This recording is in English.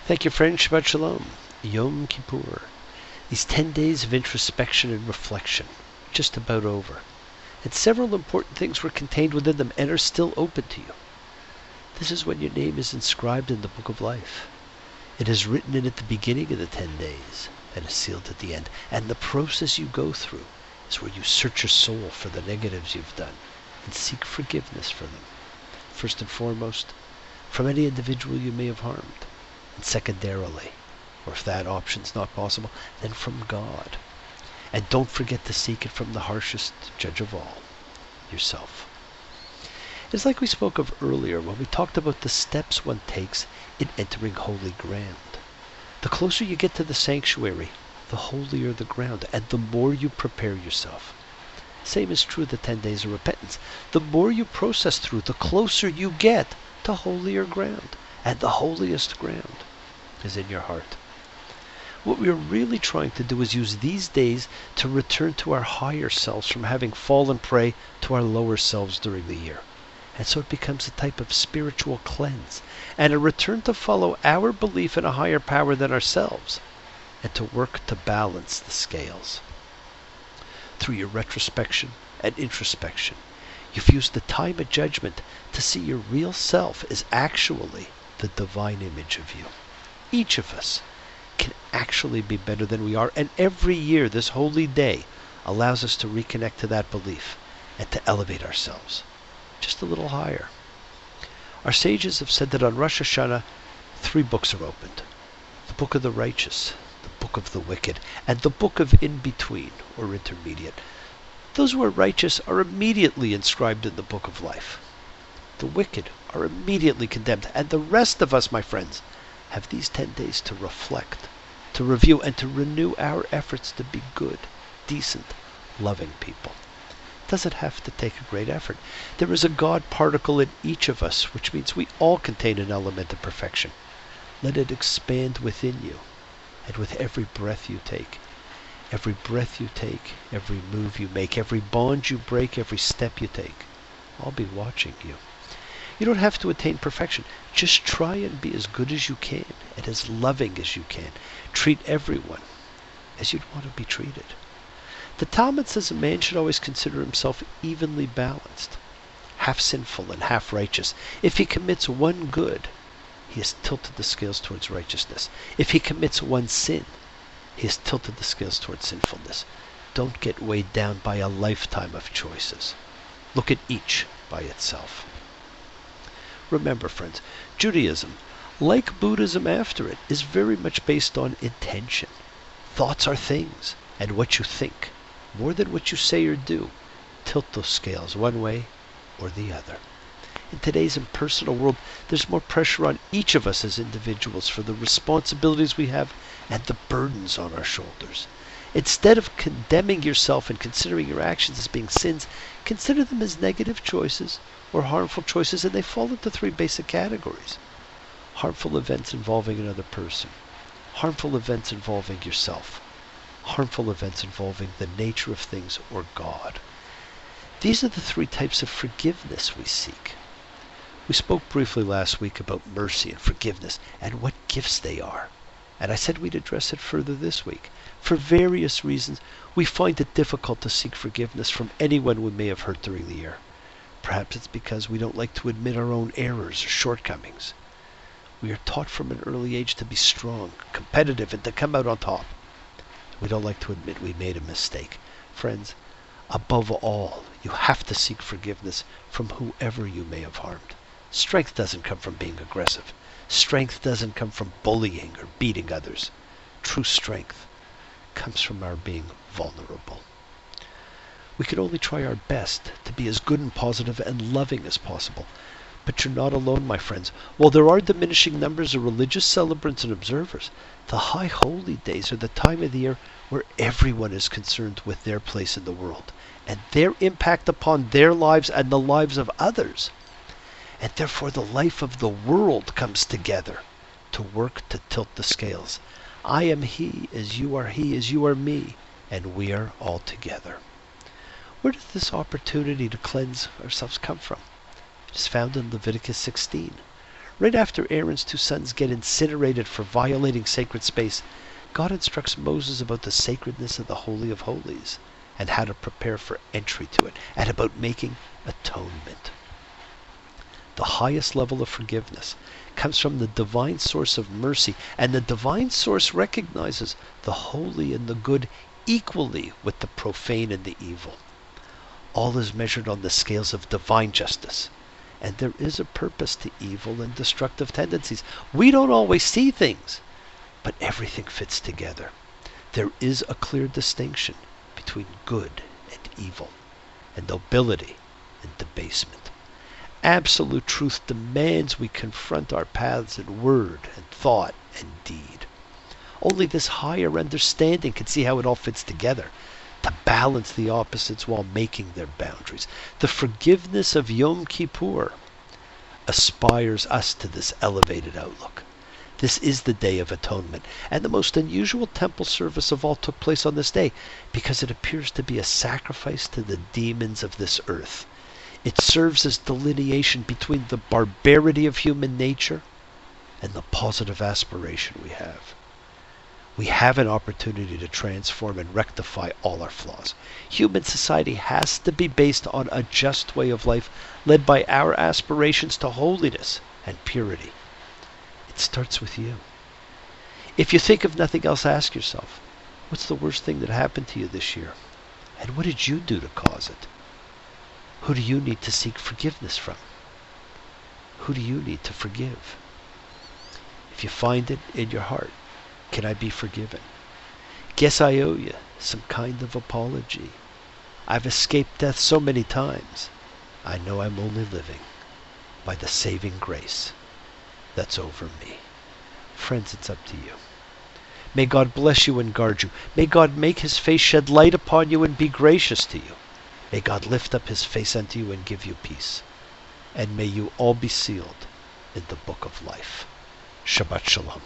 Thank you, friend. Shabbat Shalom. Yom Kippur. These 10 days of introspection and reflection, just about over. And several important things were contained within them and are still open to you. This is when your name is inscribed in the book of life. It is written in at the beginning of the 10 days and is sealed at the end. And the process you go through is where you search your soul for the negatives you've done and seek forgiveness for them. First and foremost, from any individual you may have harmed. And secondarily, or if that option's not possible, then from God. And don't forget to seek it from the harshest judge of all, yourself. It's like we spoke of earlier when we talked about the steps one takes in entering holy ground. The closer you get to the sanctuary, the holier the ground, and the more you prepare yourself. Same is true of the 10 days of repentance. The more you process through, the closer you get to holier ground. And the holiest ground is in your heart. What we are really trying to do is use these days to return to our higher selves from having fallen prey to our lower selves during the year. And so it becomes a type of spiritual cleanse and a return to follow our belief in a higher power than ourselves and to work to balance the scales. Through your retrospection and introspection, you've used the time of judgment to see your real self is actually the divine image of you. Each of us can actually be better than we are, and every year this holy day allows us to reconnect to that belief and to elevate ourselves just a little higher. Our sages have said that on Rosh Hashanah, 3 books are opened. The book of the righteous, the book of the wicked, and the book of in-between or intermediate. Those who are righteous are immediately inscribed in the book of life. The wicked are immediately condemned, and the rest of us, my friends, have these 10 days to reflect, to review, and to renew our efforts to be good, decent, loving people. It doesn't have to take a great effort. There is a God particle in each of us, which means we all contain an element of perfection. Let it expand within you, and with every breath you take. Every breath you take, every move you make, every bond you break, every step you take, I'll be watching you. You don't have to attain perfection. Just try and be as good as you can and as loving as you can. Treat everyone as you'd want to be treated. The Talmud says a man should always consider himself evenly balanced, half sinful and half righteous. If he commits one good, he has tilted the scales towards righteousness. If he commits one sin, he has tilted the scales towards sinfulness. Don't get weighed down by a lifetime of choices. Look at each by itself. Remember, friends, Judaism, like Buddhism after it, is very much based on intention. Thoughts are things, and what you think, more than what you say or do, tilt those scales one way or the other. In today's impersonal world, there's more pressure on each of us as individuals for the responsibilities we have and the burdens on our shoulders. Instead of condemning yourself and considering your actions as being sins, consider them as negative choices or harmful choices, and they fall into 3 basic categories. Harmful events involving another person, harmful events involving yourself, harmful events involving the nature of things or God. These are the 3 types of forgiveness we seek. We spoke briefly last week about mercy and forgiveness and what gifts they are. And I said we'd address it further this week. For various reasons, we find it difficult to seek forgiveness from anyone we may have hurt during the year. Perhaps it's because we don't like to admit our own errors or shortcomings. We are taught from an early age to be strong, competitive, and to come out on top. We don't like to admit we made a mistake. Friends, above all, you have to seek forgiveness from whoever you may have harmed. Strength doesn't come from being aggressive. Strength doesn't come from bullying or beating others. True strength comes from our being vulnerable. We can only try our best to be as good and positive and loving as possible. But you're not alone, my friends. While there are diminishing numbers of religious celebrants and observers, the high holy days are the time of the year where everyone is concerned with their place in the world and their impact upon their lives and the lives of others. And therefore the life of the world comes together to work to tilt the scales. I am he as you are me, and we are all together. Where does this opportunity to cleanse ourselves come from? It is found in Leviticus 16. Right after Aaron's two sons get incinerated for violating sacred space, God instructs Moses about the sacredness of the Holy of Holies and how to prepare for entry to it, and about making atonement. The highest level of forgiveness comes from the divine source of mercy, and the divine source recognizes the holy and the good equally with the profane and the evil. All is measured on the scales of divine justice, and there is a purpose to evil and destructive tendencies. We don't always see things, but everything fits together. There is a clear distinction between good and evil, and nobility and debasement. Absolute truth demands we confront our paths in word and thought and deed. Only this higher understanding can see how it all fits together, to balance the opposites while making their boundaries. The forgiveness of Yom Kippur aspires us to this elevated outlook. This is the Day of Atonement, and the most unusual temple service of all took place on this day because it appears to be a sacrifice to the demons of this earth. It serves as delineation between the barbarity of human nature and the positive aspiration we have. We have an opportunity to transform and rectify all our flaws. Human society has to be based on a just way of life led by our aspirations to holiness and purity. It starts with you. If you think of nothing else, ask yourself, what's the worst thing that happened to you this year? And what did you do to cause it? Who do you need to seek forgiveness from? Who do you need to forgive? If you find it in your heart, can I be forgiven? Guess I owe you some kind of apology. I've escaped death so many times. I know I'm only living by the saving grace that's over me. Friends, it's up to you. May God bless you and guard you. May God make his face shed light upon you and be gracious to you. May God lift up his face unto you and give you peace. And may you all be sealed in the book of life. Shabbat Shalom.